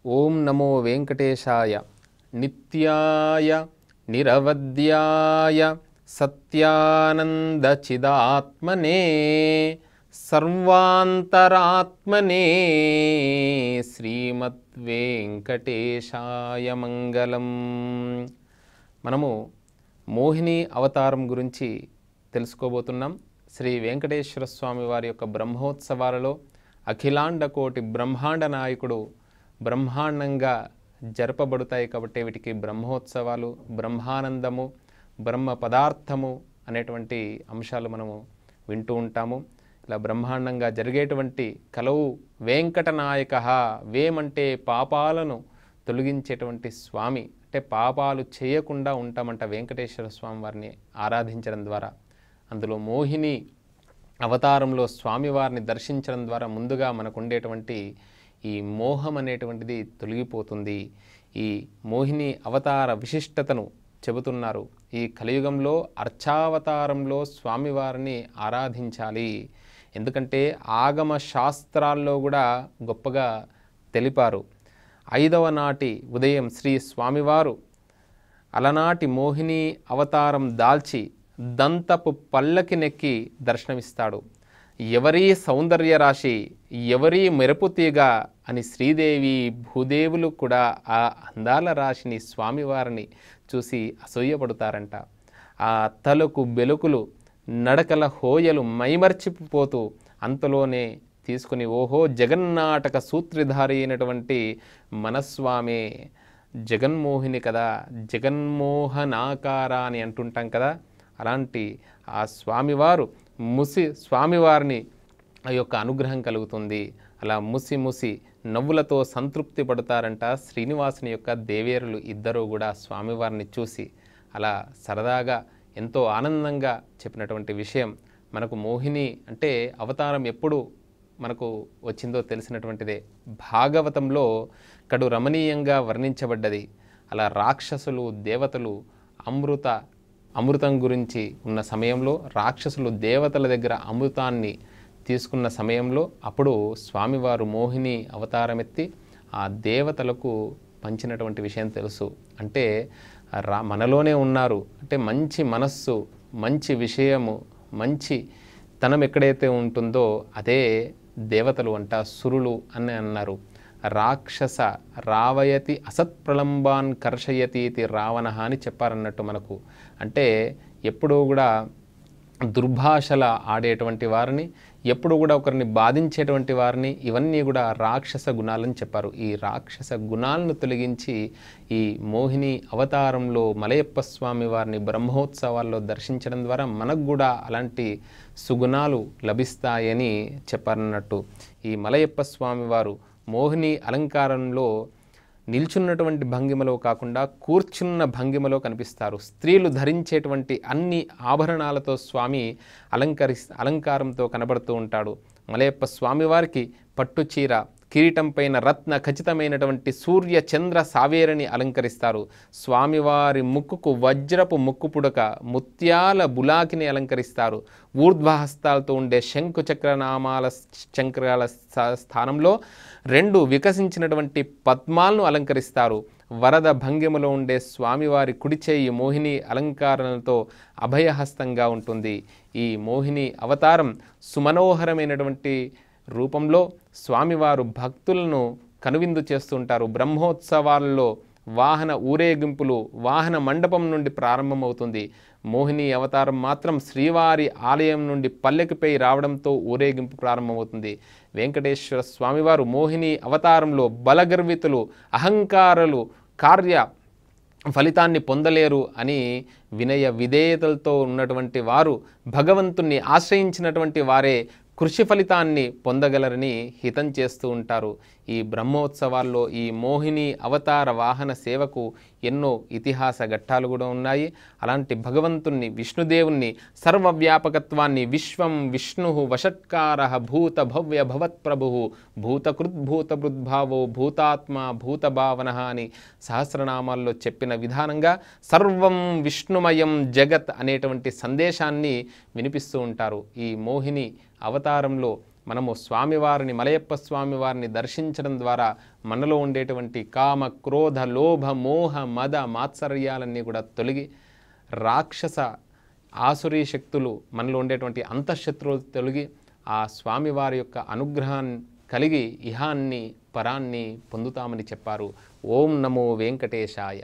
ఓం నమో వెంకటేశాయ. నిత్యాయ నిరవధ్యాయ సత్యానందచిదాత్మనే సర్వాంతరాత్మనే శ్రీమద్వేంకటేశాయ మంగళం. మనము మోహిని అవతారం గురించి తెలుసుకోబోతున్నాం. శ్రీ వెంకటేశ్వర స్వామి వారి యొక్క బ్రహ్మోత్సవాలలో అఖిలాండ కోటి బ్రహ్మాండ నాయకుడు బ్రహ్మాండంగా జరపబడతాయి కాబట్టి వీటికి బ్రహ్మోత్సవాలు, బ్రహ్మానందము, బ్రహ్మ పదార్థము అనేటువంటి అంశాలు మనము వింటూ ఉంటాము. ఇలా బ్రహ్మాండంగా జరిగేటువంటి కలవు వెంకటనాయక. వేమంటే పాపాలను తొలగించేటువంటి స్వామి, అంటే పాపాలు చేయకుండా ఉంటామంట వెంకటేశ్వర స్వామి వారిని ఆరాధించడం ద్వారా. అందులో మోహిని అవతారంలో స్వామివారిని దర్శించడం ద్వారా ముందుగా మనకు ఉండేటువంటి ఈ మోహం అనేటువంటిది తొలగిపోతుంది. ఈ మోహిని అవతార విశిష్టతను చెబుతున్నారు. ఈ కలియుగంలో అర్చావతారంలో స్వామివారిని ఆరాధించాలి. ఎందుకంటే ఆగమ శాస్త్రాల్లో కూడా గొప్పగా తెలిపారు. 5వ నాటి ఉదయం శ్రీ స్వామివారు అలనాటి మోహిని అవతారం దాల్చి దంతపు పల్లకి నెక్కి దర్శనమిస్తాడు. ఎవరీ సౌందర్య రాశి, ఎవరీ మెరుపు తీగ అని శ్రీదేవి భూదేవులు కూడా ఆ అందాల రాశిని స్వామివారిని చూసి అసూయపడతారంట. ఆ తలకు బెలుకులు నడకల హోయలు మైమర్చిపోతూ అంతలోనే తీసుకుని ఓహో జగన్నాటక సూత్రధారి అయినటువంటి మనస్వామే జగన్మోహిని కదా, జగన్మోహనాకార అని అంటుంటాం కదా. అలాంటి ఆ స్వామివారు స్వామివారిని ఆ యొక్క అనుగ్రహం కలుగుతుంది. అలా ముసి నవ్వులతో సంతృప్తి పడతారంట శ్రీనివాసుని యొక్క దేవేరులు ఇద్దరూ కూడా స్వామివారిని చూసి. అలా సరదాగా ఎంతో ఆనందంగా చెప్పినటువంటి విషయం. మనకు మోహిని అంటే అవతారం ఎప్పుడు మనకు వచ్చిందో తెలిసినటువంటిదే. భాగవతంలో కడు రమణీయంగా వర్ణించబడ్డది. అలా రాక్షసులు దేవతలు అమృతం గురించి ఉన్న సమయంలో రాక్షసులు దేవతల దగ్గర అమృతాన్ని తీసుకున్న సమయంలో అప్పుడు స్వామివారు మోహిని అవతారమెత్తి ఆ దేవతలకు పంచినటువంటి విషయం తెలుసు. అంటే మనలోనే ఉన్నారు. అంటే మంచి మనస్సు, మంచి విషయము, మంచి తనం ఎక్కడైతే ఉంటుందో అదే దేవతలు అంట, సురులు అని అన్నారు. రాక్షస రావయతి అసత్ప్రలంబాన్ కర్షయతీతి రావణ అని చెప్పారన్నట్టు మనకు. అంటే ఎప్పుడూ కూడా దుర్భాషల ఆడేటువంటి వారిని, ఎప్పుడు కూడా ఒకరిని బాధించేటువంటి వారిని, ఇవన్నీ కూడా రాక్షస గుణాలని చెప్పారు. ఈ రాక్షస గుణాలను తొలగించి ఈ మోహిని అవతారంలో మలయప్ప స్వామి వారిని బ్రహ్మోత్సవాల్లో దర్శించడం ద్వారా మనకు కూడా అలాంటి సుగుణాలు లభిస్తాయని చెప్పారన్నట్టు. ఈ మలయప్ప స్వామి వారు మోహిని అలంకారంలో నిల్చున్నటువంటి భంగిమలో కాకుండా కూర్చున్న భంగిమలో కనిపిస్తారు. స్త్రీలు ధరించేటువంటి అన్ని ఆభరణాలతో స్వామి అలంకారంతో కనబడుతూ ఉంటాడు. మలయప్ప స్వామివారికి పట్టుచీర, కిరీటం పైన రత్న ఖచ్చితమైనటువంటి సూర్య చంద్ర సావేరిని అలంకరిస్తారు. స్వామివారి ముక్కుకు వజ్రపు ముక్కు పుడక, ముత్యాల బులాకిని అలంకరిస్తారు. ఊర్ధ్వహస్తాలతో ఉండే శంకు చక్రనామాల చక్రాల స్థానంలో 2 వికసించినటువంటి పద్మాలను అలంకరిస్తారు. వరద భంగిమలో ఉండే స్వామివారి కుడి చేయి మోహిని అలంకారణలతో అభయహస్తంగా ఉంటుంది. ఈ మోహిని అవతారం సుమనోహరమైనటువంటి రూపంలో స్వామివారు భక్తులను కనువిందు చేస్తుంటారు. బ్రహ్మోత్సవాల్లో వాహన ఊరేగింపులు వాహన మండపం నుండి ప్రారంభమవుతుంది. మోహిని అవతారం మాత్రం శ్రీవారి ఆలయం నుండి పల్లెకిపై రావడంతో ఊరేగింపు ప్రారంభమవుతుంది. వెంకటేశ్వర స్వామివారు మోహిని అవతారంలో బలగర్వితులు, అహంకారులు కార్య ఫలితాన్ని పొందలేరు అని వినయ విధేయతలతో ఉన్నటువంటి వారు, భగవంతుణ్ణి ఆశ్రయించినటువంటి వారే కృషి ఫలితాన్ని పొందగలరని హితం చేస్తూ ఉంటారు. ఈ బ్రహ్మోత్సవాల్లో ఈ మోహిని అవతార వాహన సేవకు ఎన్నో ఇతిహాస ఘట్టాలు కూడా ఉన్నాయి. అలాంటి భగవంతుణ్ణి, విష్ణుదేవుణ్ణి, సర్వవ్యాపకత్వాన్ని విశ్వం విష్ణు వషట్కార భూత భవ్య భవత్ప్రభు భూతకృద్భూతభృద్భావో భూతాత్మ భూతభావన అని సహస్రనామాల్లో చెప్పిన విధానంగా సర్వం విష్ణుమయం జగత్ అనేటువంటి సందేశాన్ని వినిపిస్తూ ఉంటారు. ఈ మోహిని అవతారంలో మనము స్వామివారిని మలయప్ప స్వామివారిని దర్శించడం ద్వారా మనలో ఉండేటువంటి కామ క్రోధ లోభ మోహ మద మాత్సర్యాలన్నీ కూడా తొలగి రాక్షస ఆసురీ శక్తులు మనలో ఉండేటువంటి అంతఃశత్రువులు తొలగి ఆ స్వామివారి యొక్క అనుగ్రహాన్ని కలిగి ఇహాన్ని పరాన్ని పొందుతామని చెప్పారు. ఓం నమో వెంకటేశాయ.